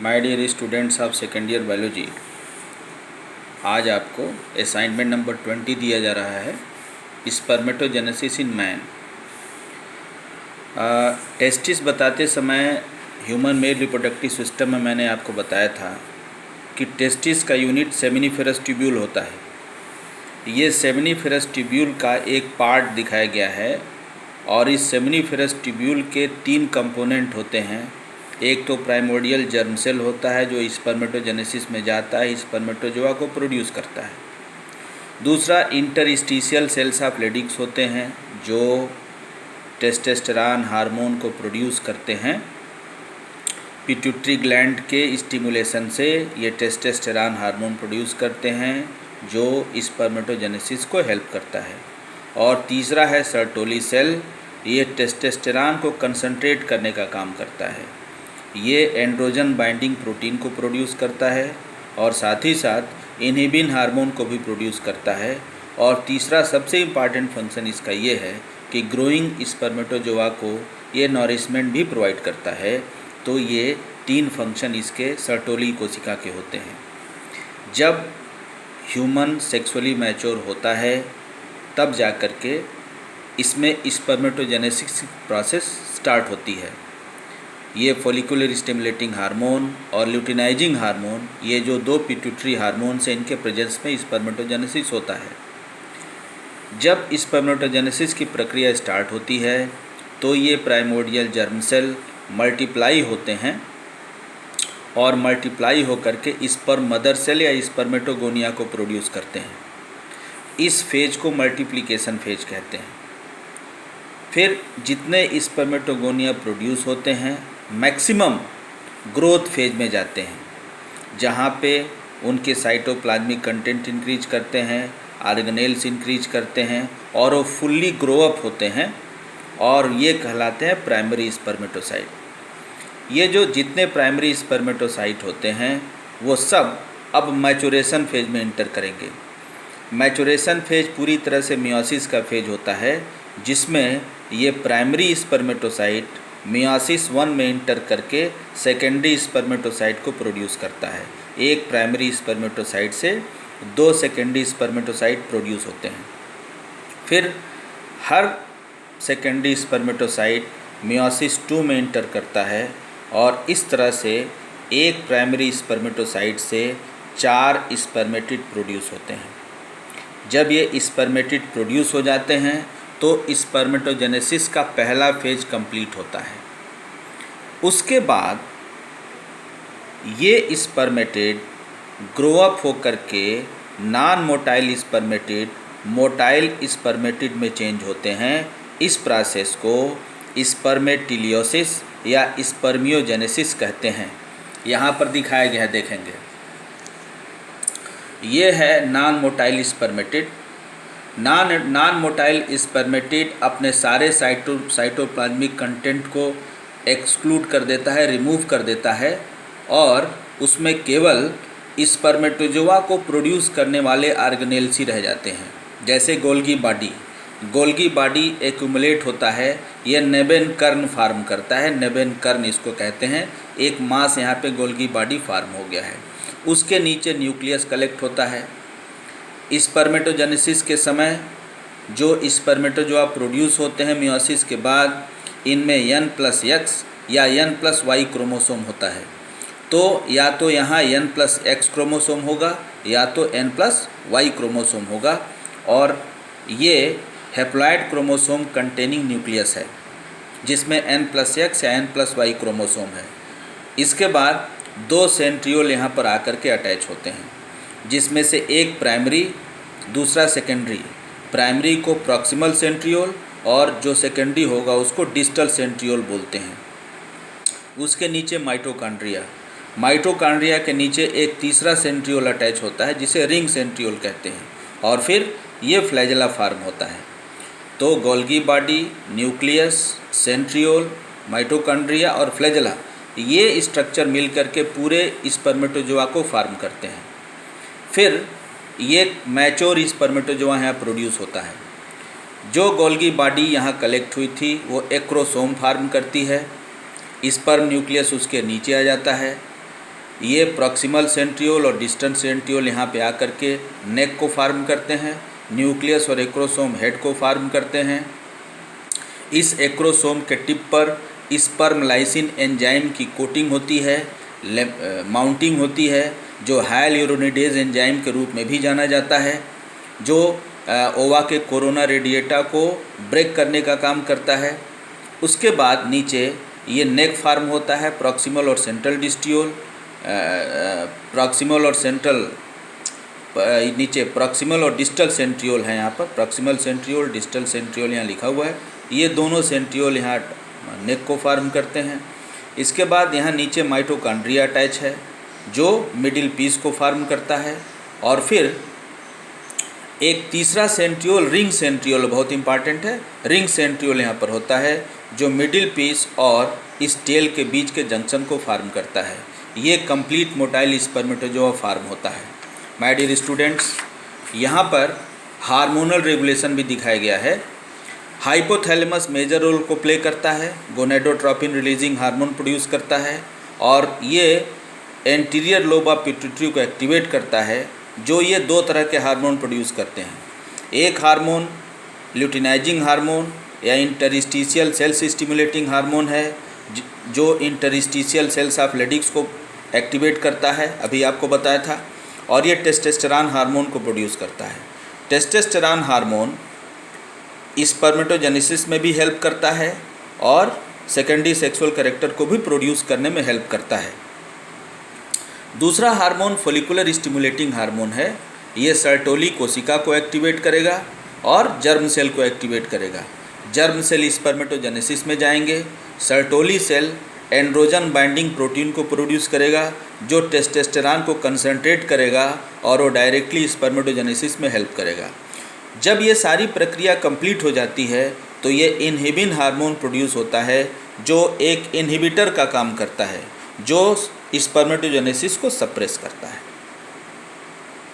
My dear students of second year biology, आज आपको assignment number 20 दिया जा रहा है स्पर्मेटोजेनेसिस इन मैन। टेस्टिस बताते समय ह्यूमन मेल रिप्रोडक्टिव सिस्टम में मैंने आपको बताया था कि टेस्टिस का यूनिट सेमिनिफेरस ट्यूब्यूल होता है। ये सेमिनिफेरस ट्यूब्यूल का एक पार्ट दिखाया गया है और इस सेमिनिफेरस ट्यूब्यूल के 3 कंपोनेंट होते हैं। एक तो प्राइमोर्डियल जर्म सेल होता है जो स्पर्मेटोजेनेसिस में जाता है, स्पर्मेटोजोआ को प्रोड्यूस करता है। दूसरा इंटरस्टिशियल सेल्स ऑफ लेडिक्स होते हैं जो टेस्टोस्टेरोन हार्मोन को प्रोड्यूस करते हैं। पिट्यूटरी ग्लैंड के स्टिमुलेशन से ये टेस्टोस्टेरोन हार्मोन प्रोड्यूस करते हैं जो स्पर्मेटोजेनेसिस को हेल्प करता है। और तीसरा है सर्टोली सेल, ये टेस्टोस्टेरोन को कंसंट्रेट करने का काम करता है। ये एंड्रोजन बाइंडिंग प्रोटीन को प्रोड्यूस करता है और साथ ही साथ इनहिबिन हार्मोन को भी प्रोड्यूस करता है। और तीसरा सबसे इम्पॉर्टेंट फंक्शन इसका ये है कि ग्रोइंग स्पर्मेटोजोआ को ये नॉरिशमेंट भी प्रोवाइड करता है। तो ये 3 फंक्शन इसके सर्टोली कोशिका के होते हैं। जब ह्यूमन सेक्सुअली मैच्योर होता है तब जा कर के इसमें स्पर्मेटोजेनेसिस प्रोसेस स्टार्ट होती है। ये फॉलिकुलर स्टिमुलेटिंग हार्मोन और ल्यूटिनाइजिंग हार्मोन, ये जो 2 पिट्यूटरी हार्मोन से इनके प्रेजेंस में स्पर्मेटोजेनेसिस होता है। जब स्पर्मेटोजेनेसिस की प्रक्रिया स्टार्ट होती है तो ये प्राइमोर्डियल जर्म सेल मल्टीप्लाई होते हैं और मल्टीप्लाई होकर के स्पर्म मदर सेल या स्पर्मेटोगोनिया को प्रोड्यूस करते हैं। इस फेज को मल्टीप्लिकेशन फेज कहते हैं। फिर जितने स्पर्मेटोगोनिया प्रोड्यूस होते हैं मैक्सिमम ग्रोथ फेज में जाते हैं, जहाँ पे उनके साइटोप्लाज्मिक कंटेंट इंक्रीज करते हैं, ऑर्गेनेल्स इंक्रीज करते हैं और वो फुल्ली ग्रो अप होते हैं और ये कहलाते हैं प्राइमरी स्पर्मेटोसाइट। ये जो जितने प्राइमरी स्पर्मेटोसाइट होते हैं वो सब अब मैचुरेशन फेज में इंटर करेंगे। मैचुरेशन फेज पूरी तरह से मियोसिस का फेज होता है, जिसमें ये प्राइमरी स्पर्मेटोसाइट मियोसिस 1 में इंटर करके सेकेंडरी स्पर्मेटोसाइट को प्रोड्यूस करता है। एक प्राइमरी स्पर्मेटोसाइट से 2 सेकेंडरी स्पर्मेटोसाइट प्रोड्यूस होते हैं। फिर हर सेकेंडरी स्पर्मेटोसाइट मियोसिस 2 में इंटर करता है और इस तरह से एक प्राइमरी स्पर्मेटोसाइट से 4 स्पर्मेटिड प्रोड्यूस होते हैं। जब ये स्पर्मेटिड प्रोड्यूस हो जाते हैं तो स्पर्मेटोजेनेसिस का पहला फेज कंप्लीट होता है। उसके बाद ये स्पर्मेटिड ग्रो अप होकर के non motile spermatid motile spermatid में चेंज होते हैं। इस प्रोसेस को स्पर्मेटिलियोसिस या स्पर्मियोजेनेसिस कहते हैं। यहाँ पर दिखाया गया है, देखेंगे। ये है non motile spermatid. Non motile spermatid अपने सारे साइटोप्लाज्मिक कंटेंट को एक्सक्लूड कर देता है, रिमूव कर देता है और उसमें केवल स्पर्मेटोजोआ को प्रोड्यूस करने वाले ऑर्गेनेल्स ही रह जाते हैं। जैसे गोल्गी बॉडी एक्यूमुलेट होता है, यह नेबेन कर्न फार्म करता है। नेबेन कर्न इसको कहते हैं। एक मास यहाँ पे गोल्गी बॉडी फार्म हो गया है। उसके नीचे न्यूक्लियस कलेक्ट होता है। स्पर्मेटोजेनेसिस के समय जो स्पर्मेटोजोआ प्रोड्यूस होते हैं मियोसिस के बाद, इनमें N+X या N+Y क्रोमोसोम होता है। तो या तो यहाँ N+X क्रोमोसोम होगा या तो N+Y क्रोमोसोम होगा और ये हैप्लॉइड क्रोमोसोम कंटेनिंग न्यूक्लियस है जिसमें N+X या N+Y क्रोमोसोम है। इसके बाद 2 सेंट्रियोल यहाँ पर आकर के अटैच होते हैं, जिसमें से एक प्राइमरी, दूसरा सेकेंडरी। प्राइमरी को प्रॉक्सिमल सेंट्रियोल और जो सेकेंडरी होगा उसको डिस्टल सेंट्रियोल बोलते हैं। उसके नीचे माइटोकॉन्ड्रिया के नीचे एक तीसरा सेंट्रियोल अटैच होता है जिसे रिंग सेंट्रियोल कहते हैं और फिर ये फ्लैजेला फार्म होता है। तो Golgi body, nucleus, centriole, mitochondria और फ्लैजेला, ये स्ट्रक्चर मिल करके पूरे स्पर्मेटोजोआ को फार्म करते हैं। फिर ये मैच्योर स्पर्मेटोजोआ यहाँ प्रोड्यूस होता है। जो गोल्गी बॉडी यहाँ कलेक्ट हुई थी वो एक्रोसोम फार्म करती है। स्पर्म न्यूक्लियस उसके नीचे आ जाता है। ये प्रॉक्सिमल सेंट्रियोल और डिस्टेंट सेंट्रियोल यहाँ पे आकर के नेक को फार्म करते हैं। न्यूक्लियस और एक्रोसोम हेड को फार्म करते हैं। इस एक्रोसोम के टिप पर स्पर्म लाइसिन एंजाइम की कोटिंग होती है, माउंटिंग होती है, जो हाइल्यूरोनिडेज एंजाइम के रूप में भी जाना जाता है, जो ओवा के कोरोना रेडिएटा को ब्रेक करने का काम करता है। उसके बाद नीचे ये नेक फार्म होता है, प्रॉक्सिमल और सेंट्रल डिस्टियोल, प्रॉक्सिमल और सेंट्रल, नीचे प्रॉक्सिमल और डिस्टल सेंट्रियोल है। यहाँ पर प्रॉक्सिमल सेंट्रियोल, डिस्टल सेंट्रियोल यहाँ लिखा हुआ है। ये दोनों सेंट्रियोल यहाँ नेक को फार्म करते हैं। इसके बाद यहाँ नीचे माइटोकॉन्ड्रिया अटैच है, जो मिडिल पीस को फार्म करता है। और फिर एक तीसरा सेंट्रियोल, रिंग सेंट्रियोल, बहुत इंपॉर्टेंट है। रिंग सेंट्रियोल यहाँ पर होता है, जो मिडिल पीस और इस टेल के बीच के जंक्शन को फार्म करता है। ये कंप्लीट मोटाइल स्पर्मेटोजोआ फार्म होता है। माय डियर स्टूडेंट्स, यहाँ पर हार्मोनल रेगुलेशन भी दिखाया गया है। हाइपोथैलेमस मेजर रोल को प्ले करता है, गोनेडोट्रोपिन रिलीजिंग हार्मोन प्रोड्यूस करता है, और ये एंटीरियर लोब ऑफ पिट्यूटरी को एक्टिवेट करता है, जो ये दो तरह के हार्मोन प्रोड्यूस करते हैं। एक हार्मोन ल्यूटिनाइजिंग हार्मोन या इंटरस्टिशियल सेल्स स्टिमुलेटिंग हार्मोन है, जो इंटरस्टिशियल सेल्स ऑफ लेडिक्स को एक्टिवेट करता है, अभी आपको बताया था। और ये टेस्टोस्टेरोन हार्मोन को प्रोड्यूस करता है। टेस्टोस्टेरोन हार्मोन स्पर्मेटोजेनेसिस में भी हेल्प करता है और सेकेंडरी सेक्सुअल कैरेक्टर को भी प्रोड्यूस करने में हेल्प करता है। दूसरा हार्मोन फोलिकुलर स्टिमुलेटिंग हार्मोन है। ये सर्टोली कोशिका को एक्टिवेट करेगा और जर्म सेल को एक्टिवेट करेगा। जर्म सेल स्पर्मेटोजेनेसिस में जाएंगे। Sertoli cell androgen binding protein को प्रोड्यूस करेगा, जो टेस्टोस्टेरोन को कंसंट्रेट करेगा और वो डायरेक्टली स्पर्मेटोजेनेसिस में हेल्प करेगा। जब ये सारी प्रक्रिया कंप्लीट हो जाती है तो ये इनहिबिन हार्मोन प्रोड्यूस होता है, जो एक इनहिबिटर का काम करता है, जो स्पर्मेटोजेनेसिस को सप्रेस करता है।